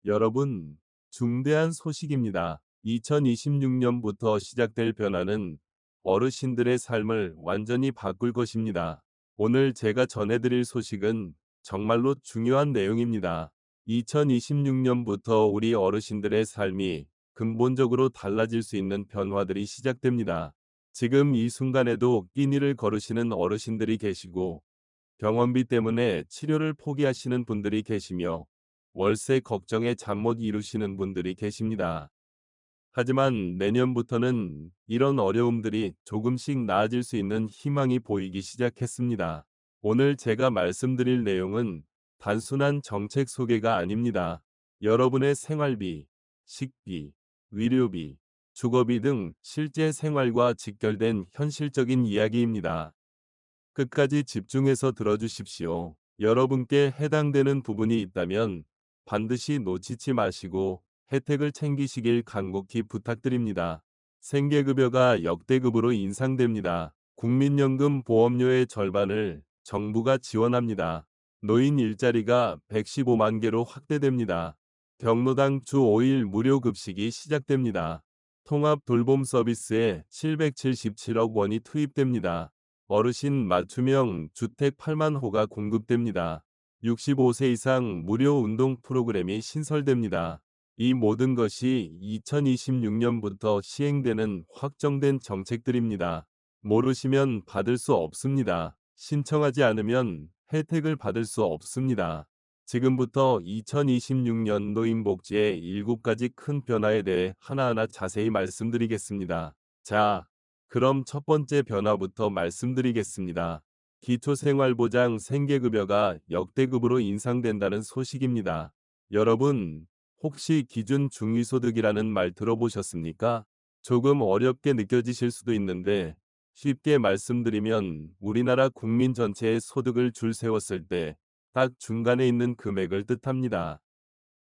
여러분, 중대한 소식입니다. 2026년부터 시작될 변화는 어르신들의 삶을 완전히 바꿀 것입니다. 오늘 제가 전해드릴 소식은 정말로 중요한 내용입니다. 2026년부터 우리 어르신들의 삶이 근본적으로 달라질 수 있는 변화들이 시작됩니다. 지금 이 순간에도 끼니를 거르시는 어르신들이 계시고, 병원비 때문에 치료를 포기하시는 분들이 계시며, 월세 걱정에 잠 못 이루시는 분들이 계십니다. 하지만 내년부터는 이런 어려움들이 조금씩 나아질 수 있는 희망이 보이기 시작했습니다. 오늘 제가 말씀드릴 내용은 단순한 정책 소개가 아닙니다. 여러분의 생활비, 식비, 위료비, 주거비 등 실제 생활과 직결된 현실적인 이야기입니다. 끝까지 집중해서 들어주십시오. 여러분께 해당되는 부분이 있다면 반드시 놓치지 마시고 혜택을 챙기시길 간곡히 부탁드립니다. 생계급여가 역대급으로 인상됩니다. 국민연금 보험료의 절반을 정부가 지원합니다. 노인 일자리가 115만 개로 확대됩니다. 경로당 주 5일 무료 급식이 시작됩니다. 통합 돌봄 서비스에 777억 원이 투입됩니다. 어르신 맞춤형 주택 8만 호가 공급됩니다. 65세 이상 무료 운동 프로그램이 신설됩니다. 이 모든 것이 2026년부터 시행되는 확정된 정책들입니다. 모르시면 받을 수 없습니다. 신청하지 않으면 혜택을 받을 수 없습니다. 지금부터 2026년 노인복지의 7가지 큰 변화에 대해 하나하나 자세히 말씀드리겠습니다. 자, 그럼 첫 번째 변화부터 말씀드리겠습니다. 기초생활보장 생계급여가 역대급으로 인상된다는 소식입니다. 여러분, 혹시 기준 중위소득이라는 말 들어보셨습니까? 조금 어렵게 느껴지실 수도 있는데, 쉽게 말씀드리면 우리나라 국민 전체의 소득을 줄 세웠을 때 딱 중간에 있는 금액을 뜻합니다.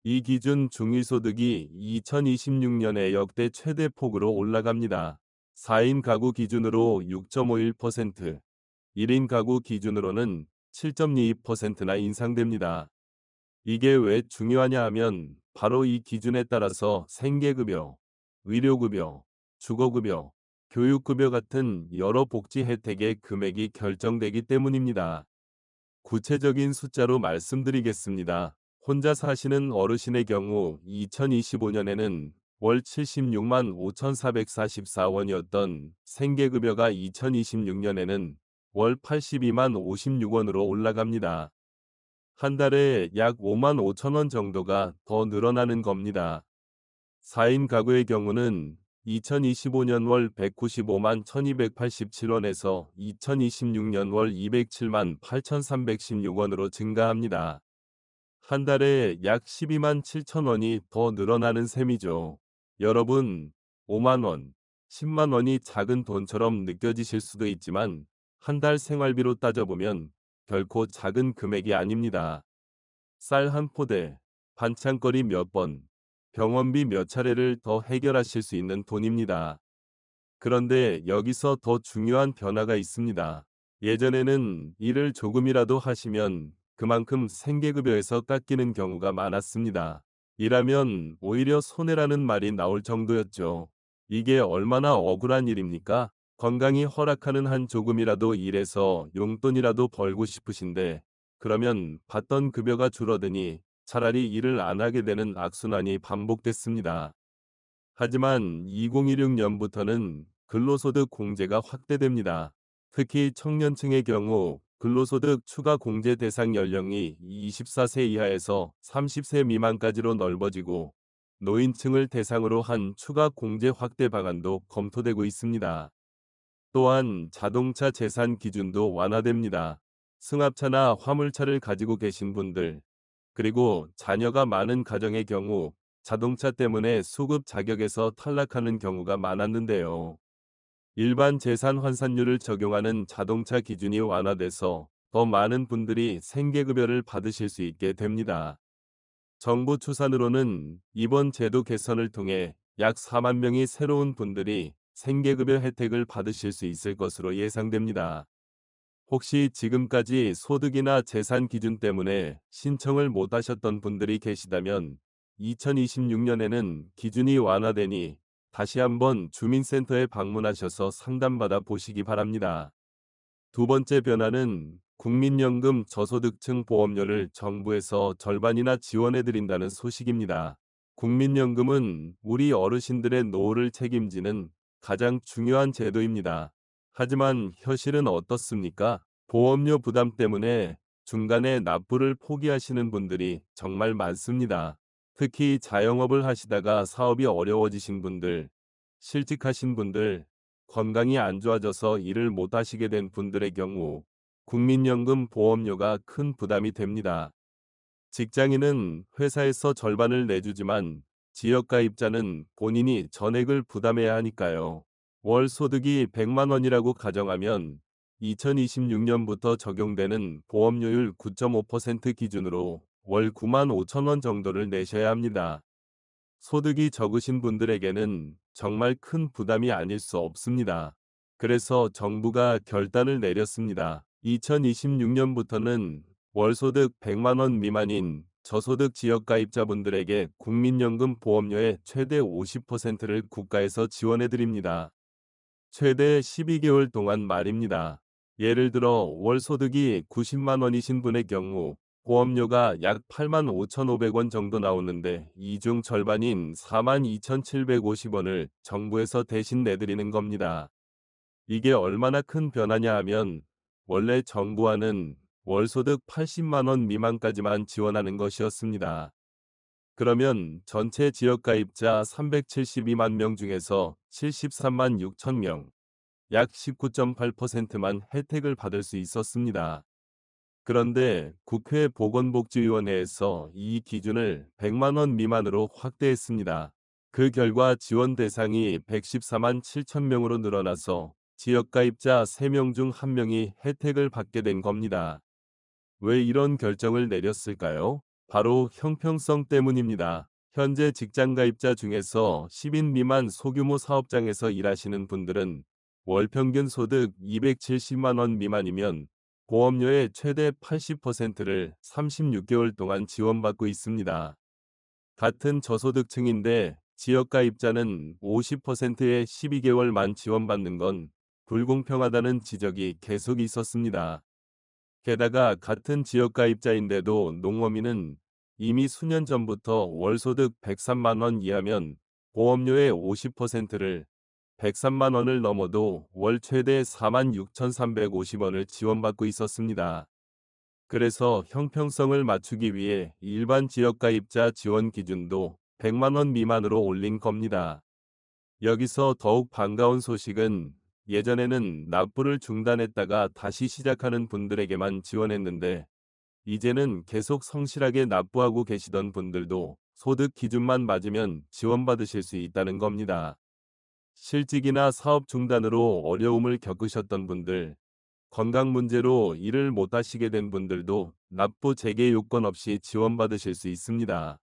이 기준 중위소득이 2026년에 역대 최대 폭으로 올라갑니다. 4인 가구 기준으로 6.51%, 1인 가구 기준으로는 7.22%나 인상됩니다. 이게 왜 중요하냐 하면 바로 이 기준에 따라서 생계급여, 의료급여, 주거급여, 교육급여 같은 여러 복지 혜택의 금액이 결정되기 때문입니다. 구체적인 숫자로 말씀드리겠습니다. 혼자 사시는 어르신의 경우 2025년에는 월 76만 5,444원이었던 생계급여가 2026년에는 월 82만 56원으로 올라갑니다. 한 달에 약 5만 5천 원 정도가 더 늘어나는 겁니다. 4인 가구의 경우는 2025년 월 195만 1287원에서 2026년 월 207만 8316원으로 증가합니다. 한 달에 약 12만 7천 원이 더 늘어나는 셈이죠. 여러분, 5만 원, 10만 원이 작은 돈처럼 느껴지실 수도 있지만 한 달 생활비로 따져보면 결코 작은 금액이 아닙니다. 쌀 한 포대, 반찬거리 몇 번, 병원비 몇 차례를 더 해결하실 수 있는 돈입니다. 그런데 여기서 더 중요한 변화가 있습니다. 예전에는 일을 조금이라도 하시면 그만큼 생계급여에서 깎이는 경우가 많았습니다. 일하면 오히려 손해라는 말이 나올 정도였죠. 이게 얼마나 억울한 일입니까? 건강이 허락하는 한 조금이라도 일해서 용돈이라도 벌고 싶으신데, 그러면 받던 급여가 줄어드니 차라리 일을 안 하게 되는 악순환이 반복됐습니다. 하지만 2026년부터는 근로소득 공제가 확대됩니다. 특히 청년층의 경우 근로소득 추가 공제 대상 연령이 24세 이하에서 30세 미만까지로 넓어지고, 노인층을 대상으로 한 추가 공제 확대 방안도 검토되고 있습니다. 또한 자동차 재산 기준도 완화됩니다. 승합차나 화물차를 가지고 계신 분들, 그리고 자녀가 많은 가정의 경우 자동차 때문에 수급 자격에서 탈락하는 경우가 많았는데요. 일반 재산 환산율을 적용하는 자동차 기준이 완화돼서 더 많은 분들이 생계급여를 받으실 수 있게 됩니다. 정부 추산으로는 이번 제도 개선을 통해 약 4만 명이 새로운 분들이 생계급여 혜택을 받으실 수 있을 것으로 예상됩니다. 혹시 지금까지 소득이나 재산 기준 때문에 신청을 못 하셨던 분들이 계시다면 2026년에는 기준이 완화되니 다시 한번 주민센터에 방문하셔서 상담받아 보시기 바랍니다. 두 번째 변화는 국민연금 저소득층 보험료를 정부에서 절반이나 지원해드린다는 소식입니다. 국민연금은 우리 어르신들의 노후를 책임지는 가장 중요한 제도입니다. 하지만 현실은 어떻습니까? 보험료 부담 때문에 중간에 납부를 포기하시는 분들이 정말 많습니다. 특히 자영업을 하시다가 사업이 어려워지신 분들, 실직하신 분들, 건강이 안 좋아져서 일을 못 하시게 된 분들의 경우 국민연금 보험료가 큰 부담이 됩니다. 직장인은 회사에서 절반을 내주지만 지역가입자는 본인이 전액을 부담해야 하니까요. 월 소득이 100만 원이라고 가정하면 2026년부터 적용되는 보험료율 9.5% 기준으로 월 9만 5천 원 정도를 내셔야 합니다. 소득이 적으신 분들에게는 정말 큰 부담이 아닐 수 없습니다. 그래서 정부가 결단을 내렸습니다. 2026년부터는 월소득 100만 원 미만인 저소득 지역가입자분들에게 국민연금 보험료의 최대 50%를 국가에서 지원해 드립니다. 최대 12개월 동안 말입니다. 예를 들어 월 소득이 90만 원이신 분의 경우 보험료가 약 8만 5,500원 정도 나오는데 이 중 절반인 4만 2,750원을 정부에서 대신 내드리는 겁니다. 이게 얼마나 큰 변화냐 하면 원래 정부와는 월소득 80만 원 미만까지만 지원하는 것이었습니다. 그러면 전체 지역가입자 372만 명 중에서 73만 6천 명, 약 19.8%만 혜택을 받을 수 있었습니다. 그런데 국회 보건복지위원회에서 이 기준을 100만 원 미만으로 확대했습니다. 그 결과 지원 대상이 114만 7천 명으로 늘어나서 지역가입자 3명 중 1명이 혜택을 받게 된 겁니다. 왜 이런 결정을 내렸을까요? 바로 형평성 때문입니다. 현재 직장가입자 중에서 10인 미만 소규모 사업장에서 일하시는 분들은 월 평균 소득 270만 원 미만이면 보험료의 최대 80%를 36개월 동안 지원받고 있습니다. 같은 저소득층인데 지역가입자는 50%의 12개월만 지원받는 건 불공평하다는 지적이 계속 있었습니다. 게다가 같은 지역가입자인데도 농어민은 이미 수년 전부터 월소득 103만 원 이하면 보험료의 50%를 103만 원을 넘어도 월 최대 4만 6,350원을 지원받고 있었습니다. 그래서 형평성을 맞추기 위해 일반 지역가입자 지원 기준도 100만 원 미만으로 올린 겁니다. 여기서 더욱 반가운 소식은 예전에는 납부를 중단했다가 다시 시작하는 분들에게만 지원했는데 이제는 계속 성실하게 납부하고 계시던 분들도 소득 기준만 맞으면 지원받으실 수 있다는 겁니다. 실직이나 사업 중단으로 어려움을 겪으셨던 분들, 건강 문제로 일을 못 하시게 된 분들도 납부 재개 요건 없이 지원받으실 수 있습니다.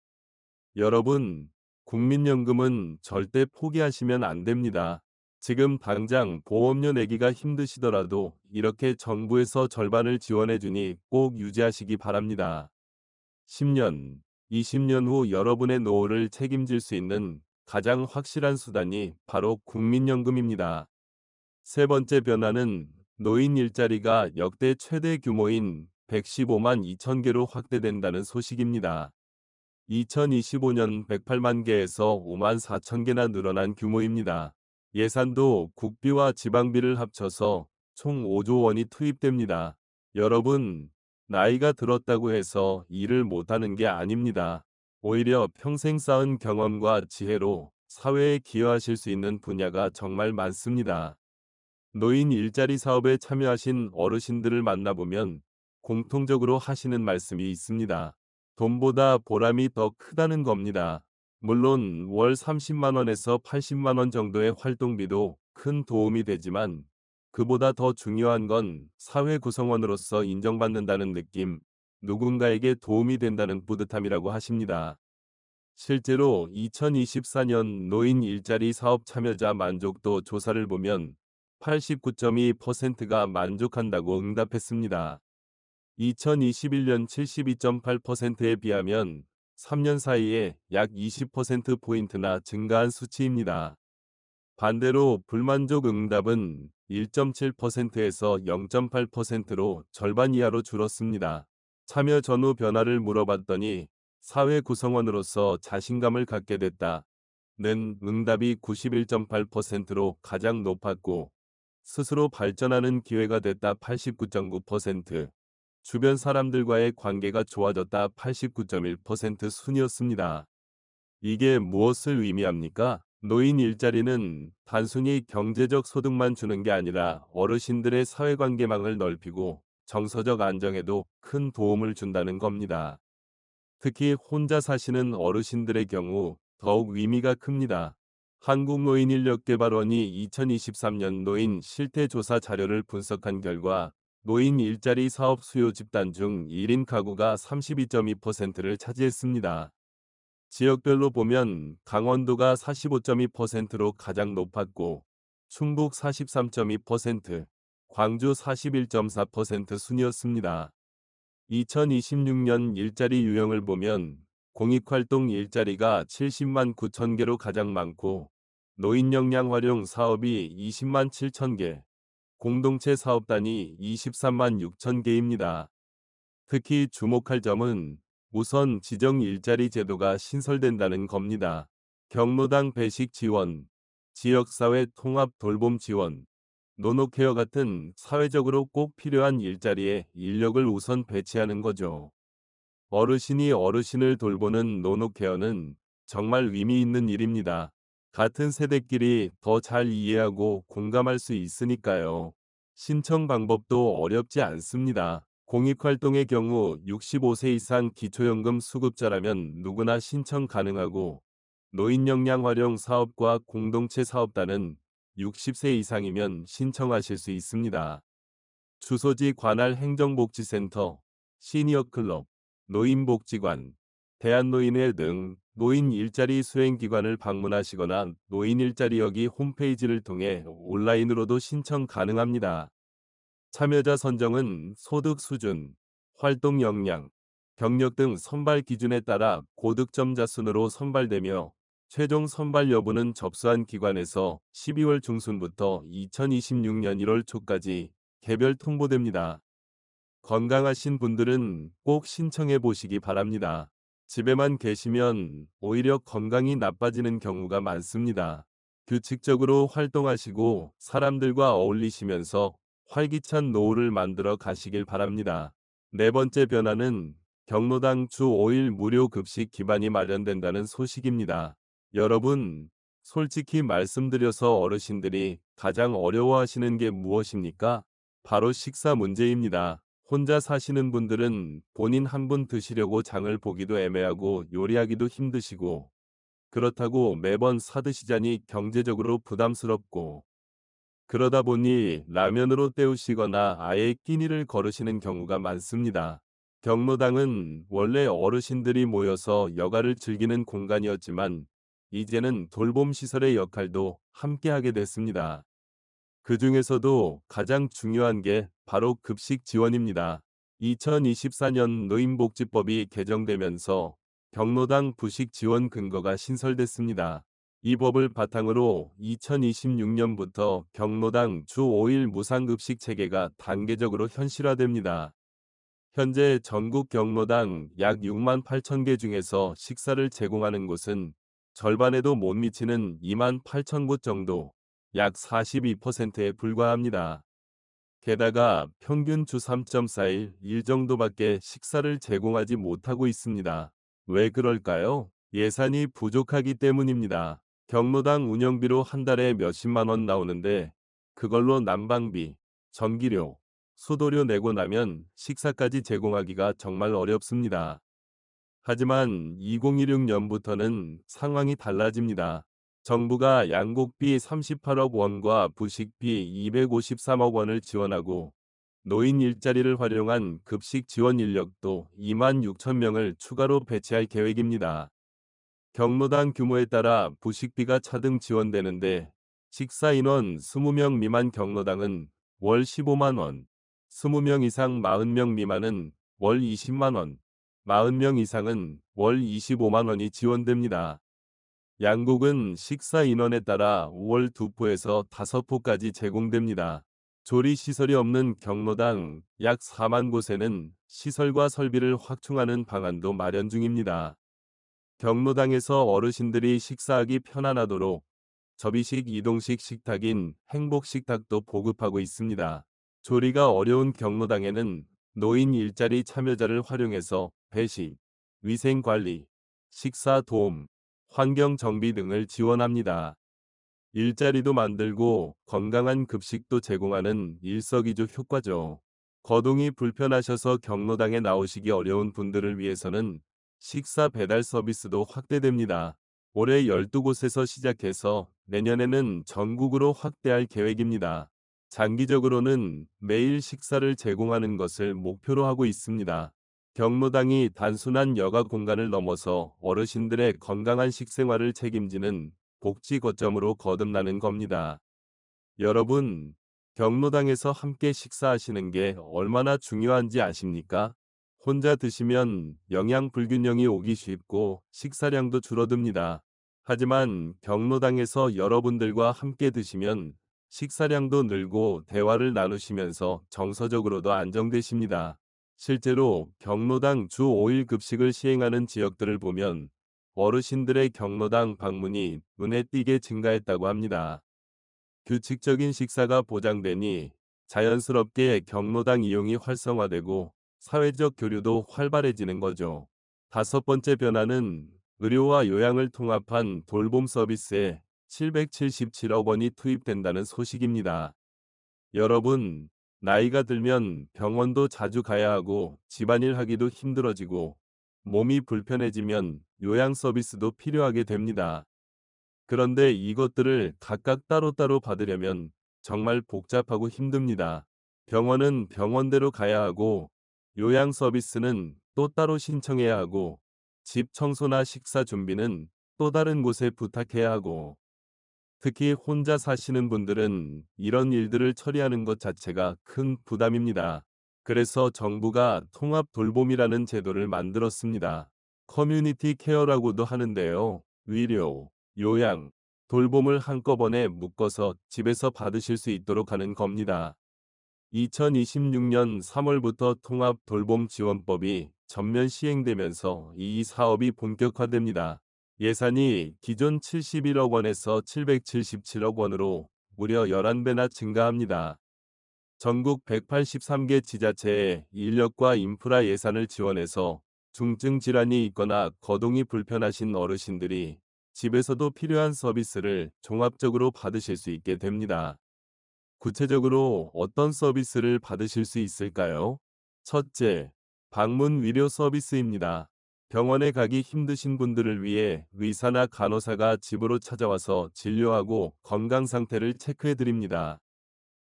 여러분, 국민연금은 절대 포기하시면 안 됩니다. 지금 당장 보험료 내기가 힘드시더라도 이렇게 정부에서 절반을 지원해주니 꼭 유지하시기 바랍니다. 10년, 20년 후 여러분의 노후를 책임질 수 있는 가장 확실한 수단이 바로 국민연금입니다. 세 번째 변화는 노인 일자리가 역대 최대 규모인 115만 2천 개로 확대된다는 소식입니다. 2025년 108만 개에서 5만 4천 개나 늘어난 규모입니다. 예산도 국비와 지방비를 합쳐서 총 5조 원이 투입됩니다. 여러분, 나이가 들었다고 해서 일을 못하는 게 아닙니다. 오히려 평생 쌓은 경험과 지혜로 사회에 기여하실 수 있는 분야가 정말 많습니다. 노인 일자리 사업에 참여하신 어르신들을 만나보면 공통적으로 하시는 말씀이 있습니다. 돈보다 보람이 더 크다는 겁니다. 물론 월 30만 원에서 80만 원 정도의 활동비도 큰 도움이 되지만 그보다 더 중요한 건 사회 구성원으로서 인정받는다는 느낌, 누군가에게 도움이 된다는 뿌듯함이라고 하십니다. 실제로 2024년 노인 일자리 사업 참여자 만족도 조사를 보면 89.2%가 만족한다고 응답했습니다. 2021년 72.8%에 비하면 3년 사이에 약 20%포인트나 증가한 수치입니다. 반대로 불만족 응답은 1.7%에서 0.8%로 절반 이하로 줄었습니다. 참여 전후 변화를 물어봤더니 사회 구성원으로서 자신감을 갖게 됐다. 는 응답이 91.8%로 가장 높았고 스스로 발전하는 기회가 됐다 89.9%, 주변 사람들과의 관계가 좋아졌다 89.1% 순이었습니다. 이게 무엇을 의미합니까? 노인 일자리는 단순히 경제적 소득만 주는 게 아니라 어르신들의 사회관계망을 넓히고 정서적 안정에도 큰 도움을 준다는 겁니다. 특히 혼자 사시는 어르신들의 경우 더욱 의미가 큽니다. 한국노인인력개발원이 2023년 노인 실태조사 자료를 분석한 결과 노인 일자리 사업 수요 집단 중 1인 가구가 32.2%를 차지했습니다. 지역별로 보면 강원도가 45.2%로 가장 높았고 충북 43.2%, 광주 41.4% 순이었습니다. 2026년 일자리 유형을 보면 공익활동 일자리가 70만 9천 개로 가장 많고 노인 역량 활용 사업이 20만 7천 개, 공동체 사업단이 23만 6천 개입니다. 특히 주목할 점은 우선 지정 일자리 제도가 신설된다는 겁니다. 경로당 배식 지원, 지역사회 통합 돌봄 지원, 노노케어 같은 사회적으로 꼭 필요한 일자리에 인력을 우선 배치하는 거죠. 어르신이 어르신을 돌보는 노노케어는 정말 의미 있는 일입니다. 같은 세대끼리 더 잘 이해하고 공감할 수 있으니까요. 신청 방법도 어렵지 않습니다. 공익활동의 경우 65세 이상 기초연금 수급자라면 누구나 신청 가능하고 노인 역량 활용 사업과 공동체 사업단은 60세 이상이면 신청하실 수 있습니다. 주소지 관할 행정복지센터, 시니어클럽, 노인복지관, 대한노인회 등 노인 일자리 수행기관을 방문하시거나 노인일자리여기 홈페이지를 통해 온라인으로도 신청 가능합니다. 참여자 선정은 소득 수준, 활동 역량, 경력 등 선발 기준에 따라 고득점자 순으로 선발되며 최종 선발 여부는 접수한 기관에서 12월 중순부터 2026년 1월 초까지 개별 통보됩니다. 건강하신 분들은 꼭 신청해 보시기 바랍니다. 집에만 계시면 오히려 건강이 나빠지는 경우가 많습니다. 규칙적으로 활동하시고 사람들과 어울리시면서 활기찬 노후를 만들어 가시길 바랍니다. 네 번째 변화는 경로당 주 5일 무료 급식 기반이 마련된다는 소식입니다. 여러분, 솔직히 말씀드려서 어르신들이 가장 어려워하시는 게 무엇입니까? 바로 식사 문제입니다. 혼자 사시는 분들은 본인 한 분 드시려고 장을 보기도 애매하고 요리하기도 힘드시고 그렇다고 매번 사드시자니 경제적으로 부담스럽고 그러다 보니 라면으로 때우시거나 아예 끼니를 거르시는 경우가 많습니다. 경로당은 원래 어르신들이 모여서 여가를 즐기는 공간이었지만 이제는 돌봄 시설의 역할도 함께 하게 됐습니다. 그 중에서도 가장 중요한 게 바로 급식 지원입니다. 2024년 노인복지법이 개정되면서 경로당 부식 지원 근거가 신설됐습니다. 이 법을 바탕으로 2026년부터 경로당 주 5일 무상급식 체계가 단계적으로 현실화됩니다. 현재 전국 경로당 약 6만 8천 개 중에서 식사를 제공하는 곳은 절반에도 못 미치는 2만 8천 곳 정도, 약 42%에 불과합니다. 게다가 평균 주 3.4일 일 정도밖에 식사를 제공하지 못하고 있습니다. 왜 그럴까요? 예산이 부족하기 때문입니다. 경로당 운영비로 한 달에 몇십만 원 나오는데 그걸로 난방비, 전기료, 수도료 내고 나면 식사까지 제공하기가 정말 어렵습니다. 하지만 2026년부터는 상황이 달라집니다. 정부가 양곡비 38억 원과 부식비 253억 원을 지원하고 노인 일자리를 활용한 급식 지원 인력도 2만 6천 명을 추가로 배치할 계획입니다. 경로당 규모에 따라 부식비가 차등 지원되는데 식사 인원 20명 미만 경로당은 월 15만 원, 20명 이상 40명 미만은 월 20만 원, 40명 이상은 월 25만 원이 지원됩니다. 양국은 식사 인원에 따라 월 2포에서 5포까지 제공됩니다. 조리 시설이 없는 경로당 약 4만 곳에는 시설과 설비를 확충하는 방안도 마련 중입니다. 경로당에서 어르신들이 식사하기 편안하도록 접이식 이동식 식탁인 행복식탁도 보급하고 있습니다. 조리가 어려운 경로당에는 노인 일자리 참여자를 활용해서 배식, 위생관리, 식사 도움, 환경 정비 등을 지원합니다. 일자리도 만들고 건강한 급식도 제공하는 일석이조 효과죠. 거동이 불편하셔서 경로당에 나오시기 어려운 분들을 위해서는 식사 배달 서비스도 확대됩니다. 올해 12곳에서 시작해서 내년에는 전국으로 확대할 계획입니다. 장기적으로는 매일 식사를 제공하는 것을 목표로 하고 있습니다. 경로당이 단순한 여가 공간을 넘어서 어르신들의 건강한 식생활을 책임지는 복지 거점으로 거듭나는 겁니다. 여러분, 경로당에서 함께 식사하시는 게 얼마나 중요한지 아십니까? 혼자 드시면 영양 불균형이 오기 쉽고 식사량도 줄어듭니다. 하지만 경로당에서 여러분들과 함께 드시면 식사량도 늘고 대화를 나누시면서 정서적으로도 안정되십니다. 실제로 경로당 주 5일 급식을 시행하는 지역들을 보면 어르신들의 경로당 방문이 눈에 띄게 증가했다고 합니다. 규칙적인 식사가 보장되니 자연스럽게 경로당 이용이 활성화되고 사회적 교류도 활발해지는 거죠. 다섯 번째 변화는 의료와 요양을 통합한 돌봄 서비스에 777억 원이 투입된다는 소식입니다. 여러분, 나이가 들면 병원도 자주 가야 하고 집안일 하기도 힘들어지고 몸이 불편해지면 요양 서비스도 필요하게 됩니다. 그런데 이것들을 각각 따로따로 받으려면 정말 복잡하고 힘듭니다. 병원은 병원대로 가야 하고 요양 서비스는 또 따로 신청해야 하고 집 청소나 식사 준비는 또 다른 곳에 부탁해야 하고 특히 혼자 사시는 분들은 이런 일들을 처리하는 것 자체가 큰 부담입니다. 그래서 정부가 통합 돌봄이라는 제도를 만들었습니다. 커뮤니티 케어라고도 하는데요. 위료, 요양, 돌봄을 한꺼번에 묶어서 집에서 받으실 수 있도록 하는 겁니다. 2026년 3월부터 통합 돌봄 지원법이 전면 시행되면서 이 사업이 본격화됩니다. 예산이 기존 71억 원에서 777억 원으로 무려 11배나 증가합니다. 전국 183개 지자체에 인력과 인프라 예산을 지원해서 중증 질환이 있거나 거동이 불편하신 어르신들이 집에서도 필요한 서비스를 종합적으로 받으실 수 있게 됩니다. 구체적으로 어떤 서비스를 받으실 수 있을까요? 첫째, 방문 위료 서비스입니다. 병원에 가기 힘드신 분들을 위해 의사나 간호사가 집으로 찾아와서 진료하고 건강 상태를 체크해 드립니다.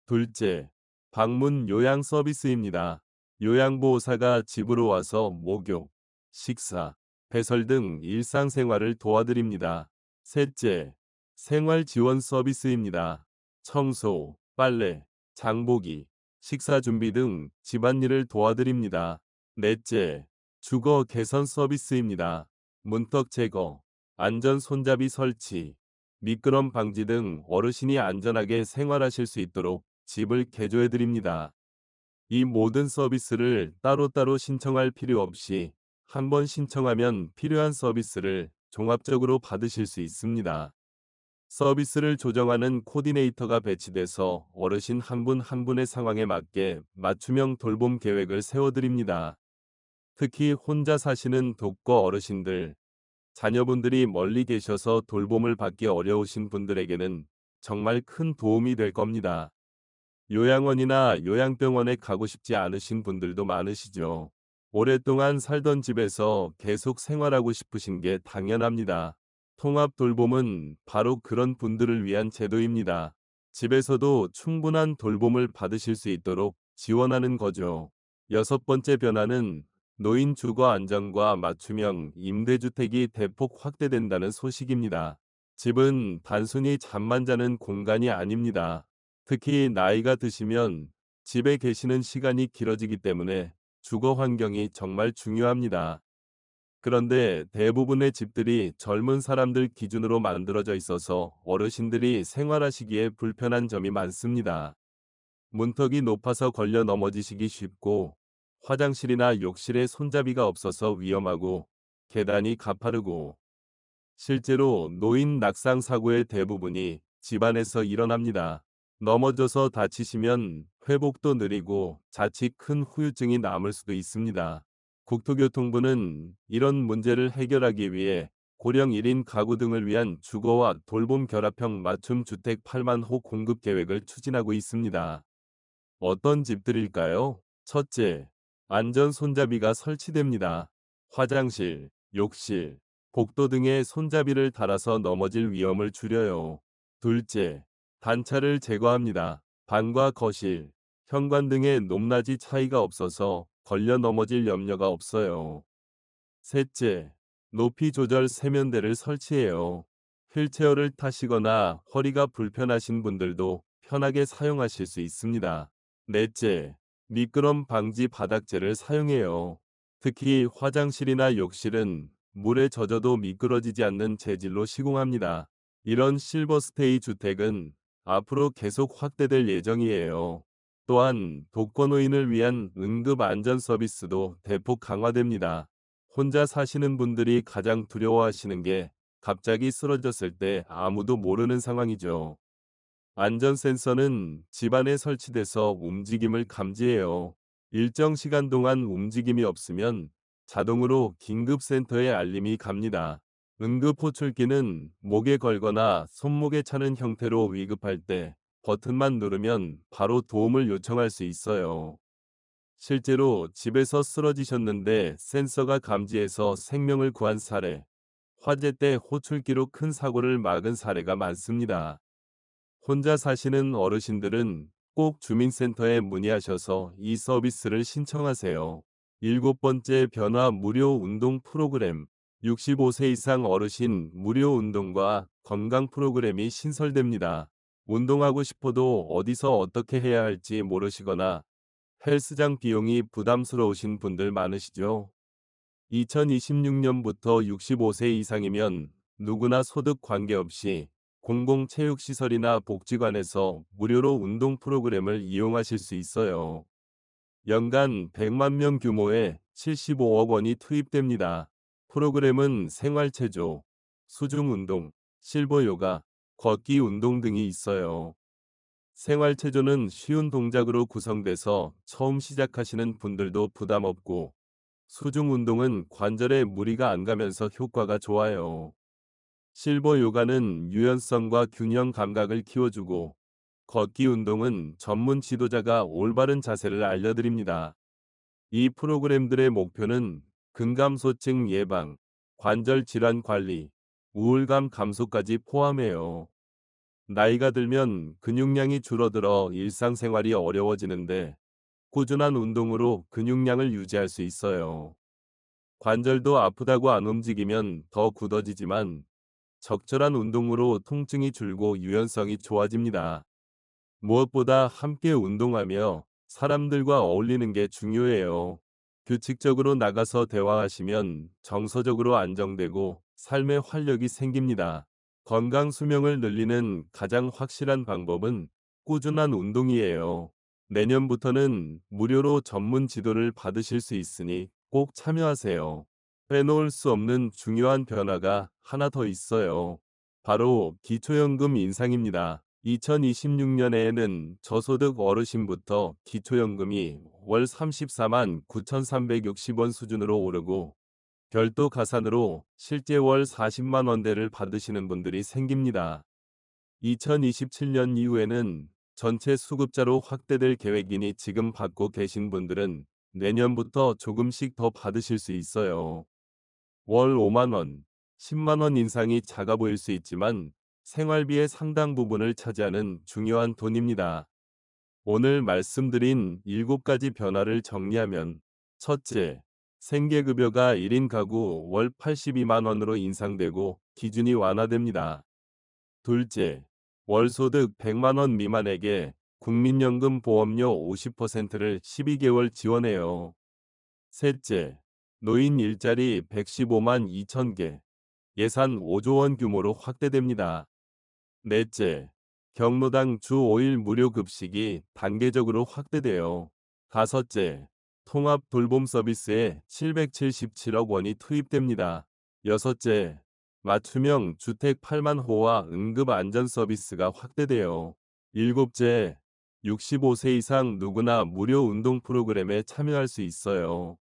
둘째, 방문 요양 서비스입니다. 요양보호사가 집으로 와서 목욕, 식사, 배설 등 일상생활을 도와드립니다. 셋째, 생활 지원 서비스입니다. 청소, 빨래, 장보기, 식사 준비 등 집안일을 도와드립니다. 넷째, 주거 개선 서비스입니다. 문턱 제거, 안전 손잡이 설치, 미끄럼 방지 등 어르신이 안전하게 생활하실 수 있도록 집을 개조해 드립니다. 이 모든 서비스를 따로따로 신청할 필요 없이 한 번 신청하면 필요한 서비스를 종합적으로 받으실 수 있습니다. 서비스를 조정하는 코디네이터가 배치돼서 어르신 한 분 한 분의 상황에 맞게 맞춤형 돌봄 계획을 세워드립니다. 특히 혼자 사시는 독거 어르신들, 자녀분들이 멀리 계셔서 돌봄을 받기 어려우신 분들에게는 정말 큰 도움이 될 겁니다. 요양원이나 요양병원에 가고 싶지 않으신 분들도 많으시죠. 오랫동안 살던 집에서 계속 생활하고 싶으신 게 당연합니다. 통합 돌봄은 바로 그런 분들을 위한 제도입니다. 집에서도 충분한 돌봄을 받으실 수 있도록 지원하는 거죠. 여섯 번째 변화는 노인 주거 안정과 맞춤형 임대주택이 대폭 확대된다는 소식입니다. 집은 단순히 잠만 자는 공간이 아닙니다. 특히 나이가 드시면 집에 계시는 시간이 길어지기 때문에 주거 환경이 정말 중요합니다. 그런데 대부분의 집들이 젊은 사람들 기준으로 만들어져 있어서 어르신들이 생활하시기에 불편한 점이 많습니다. 문턱이 높아서 걸려 넘어지시기 쉽고, 화장실이나 욕실에 손잡이가 없어서 위험하고, 계단이 가파르고, 실제로 노인 낙상 사고의 대부분이 집안에서 일어납니다. 넘어져서 다치시면 회복도 느리고 자칫 큰 후유증이 남을 수도 있습니다. 국토교통부는 이런 문제를 해결하기 위해 고령 1인 가구 등을 위한 주거와 돌봄 결합형 맞춤 주택 8만 호 공급 계획을 추진하고 있습니다. 어떤 집들일까요? 첫째, 안전 손잡이가 설치됩니다. 화장실, 욕실, 복도 등에 손잡이를 달아서 넘어질 위험을 줄여요. 둘째, 단차를 제거합니다. 방과 거실, 현관 등의 높낮이 차이가 없어서 걸려 넘어질 염려가 없어요. 셋째, 높이 조절 세면대를 설치해요. 휠체어를 타시거나 허리가 불편하신 분들도 편하게 사용하실 수 있습니다. 넷째, 미끄럼 방지 바닥재를 사용해요. 특히 화장실이나 욕실은 물에 젖어도 미끄러지지 않는 재질로 시공합니다. 이런 실버스테이 주택은 앞으로 계속 확대될 예정이에요. 또한 독거노인을 위한 응급 안전 서비스도 대폭 강화됩니다. 혼자 사시는 분들이 가장 두려워하시는 게 갑자기 쓰러졌을 때 아무도 모르는 상황이죠. 안전 센서는 집안에 설치돼서 움직임을 감지해요. 일정 시간 동안 움직임이 없으면 자동으로 긴급센터에 알림이 갑니다. 응급 호출기는 목에 걸거나 손목에 차는 형태로 위급할 때 버튼만 누르면 바로 도움을 요청할 수 있어요. 실제로 집에서 쓰러지셨는데 센서가 감지해서 생명을 구한 사례, 화재 때 호출기로 큰 사고를 막은 사례가 많습니다. 혼자 사시는 어르신들은 꼭 주민센터에 문의하셔서 이 서비스를 신청하세요. 일곱 번째 변화 무료 운동 프로그램. 65세 이상 어르신 무료 운동과 건강 프로그램이 신설됩니다. 운동하고 싶어도 어디서 어떻게 해야 할지 모르시거나 헬스장 비용이 부담스러우신 분들 많으시죠? 2026년부터 65세 이상이면 누구나 소득 관계없이 공공체육시설이나 복지관에서 무료로 운동 프로그램을 이용하실 수 있어요. 연간 100만 명 규모의 75억 원이 투입됩니다. 프로그램은 생활체조, 수중운동, 실버요가, 걷기 운동 등이 있어요. 생활체조는 쉬운 동작으로 구성돼서 처음 시작하시는 분들도 부담 없고, 수중운동은 관절에 무리가 안 가면서 효과가 좋아요. 실버 요가는 유연성과 균형 감각을 키워주고, 걷기 운동은 전문 지도자가 올바른 자세를 알려드립니다. 이 프로그램들의 목표는 근감소증 예방, 관절 질환 관리, 우울감 감소까지 포함해요. 나이가 들면 근육량이 줄어들어 일상생활이 어려워지는데, 꾸준한 운동으로 근육량을 유지할 수 있어요. 관절도 아프다고 안 움직이면 더 굳어지지만, 적절한 운동으로 통증이 줄고 유연성이 좋아집니다. 무엇보다 함께 운동하며 사람들과 어울리는 게 중요해요. 규칙적으로 나가서 대화하시면 정서적으로 안정되고 삶의 활력이 생깁니다. 건강 수명을 늘리는 가장 확실한 방법은 꾸준한 운동이에요. 내년부터는 무료로 전문 지도를 받으실 수 있으니 꼭 참여하세요. 빼놓을 수 없는 중요한 변화가 하나 더 있어요. 바로 기초연금 인상입니다. 2026년에는 저소득 어르신부터 기초연금이 월 34만 9,360원 수준으로 오르고, 별도 가산으로 실제 월 40만 원대를 받으시는 분들이 생깁니다. 2027년 이후에는 전체 수급자로 확대될 계획이니 지금 받고 계신 분들은 내년부터 조금씩 더 받으실 수 있어요. 월 5만 원, 10만 원 인상이 작아 보일 수 있지만 생활비의 상당 부분을 차지하는 중요한 돈입니다. 오늘 말씀드린 7가지 변화를 정리하면, 첫째, 생계급여가 1인 가구 월 82만 원으로 인상되고 기준이 완화됩니다. 둘째, 월소득 100만 원 미만에게 국민연금 보험료 50%를 12개월 지원해요. 셋째, 노인 일자리 115만 2천 개, 예산 5조 원 규모로 확대됩니다. 넷째, 경로당 주 5일 무료 급식이 단계적으로 확대돼요. 다섯째, 통합 돌봄 서비스에 777억 원이 투입됩니다. 여섯째, 맞춤형 주택 8만 호와 응급 안전 서비스가 확대돼요. 일곱째, 65세 이상 누구나 무료 운동 프로그램에 참여할 수 있어요.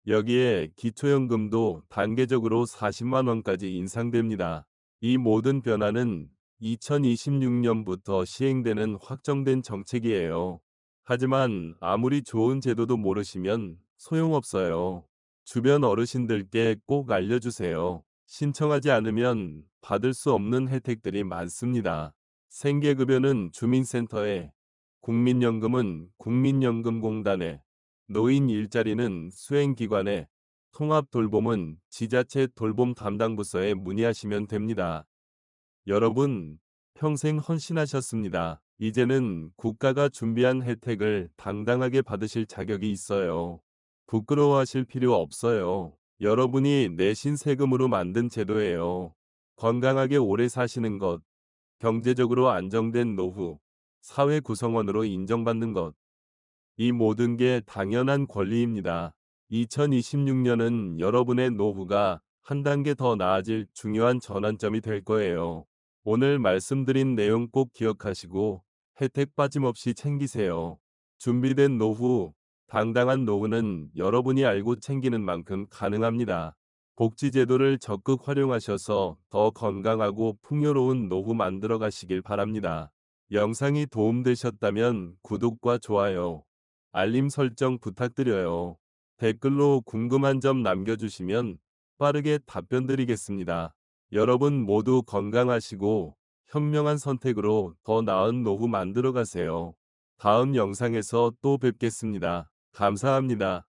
여기에 기초연금도 단계적으로 40만 원까지 인상됩니다. 이 모든 변화는 2026년부터 시행되는 확정된 정책이에요. 하지만 아무리 좋은 제도도 모르시면 소용없어요. 주변 어르신들께 꼭 알려주세요. 신청하지 않으면 받을 수 없는 혜택들이 많습니다. 생계급여는 주민센터에, 국민연금은 국민연금공단에, 노인 일자리는 수행기관에, 통합돌봄은 지자체 돌봄 담당 부서에 문의하시면 됩니다. 여러분, 평생 헌신하셨습니다. 이제는 국가가 준비한 혜택을 당당하게 받으실 자격이 있어요. 부끄러워하실 필요 없어요. 여러분이 내신 세금으로 만든 제도예요. 건강하게 오래 사시는 것, 경제적으로 안정된 노후, 사회 구성원으로 인정받는 것. 이 모든 게 당연한 권리입니다. 2026년은 여러분의 노후가 한 단계 더 나아질 중요한 전환점이 될 거예요. 오늘 말씀드린 내용 꼭 기억하시고 혜택 빠짐없이 챙기세요. 준비된 노후, 당당한 노후는 여러분이 알고 챙기는 만큼 가능합니다. 복지제도를 적극 활용하셔서 더 건강하고 풍요로운 노후 만들어 가시길 바랍니다. 영상이 도움되셨다면 구독과 좋아요, 알림 설정 부탁드려요. 댓글로 궁금한 점 남겨주시면 빠르게 답변 드리겠습니다. 여러분 모두 건강하시고 현명한 선택으로 더 나은 노후 만들어 가세요. 다음 영상에서 또 뵙겠습니다. 감사합니다.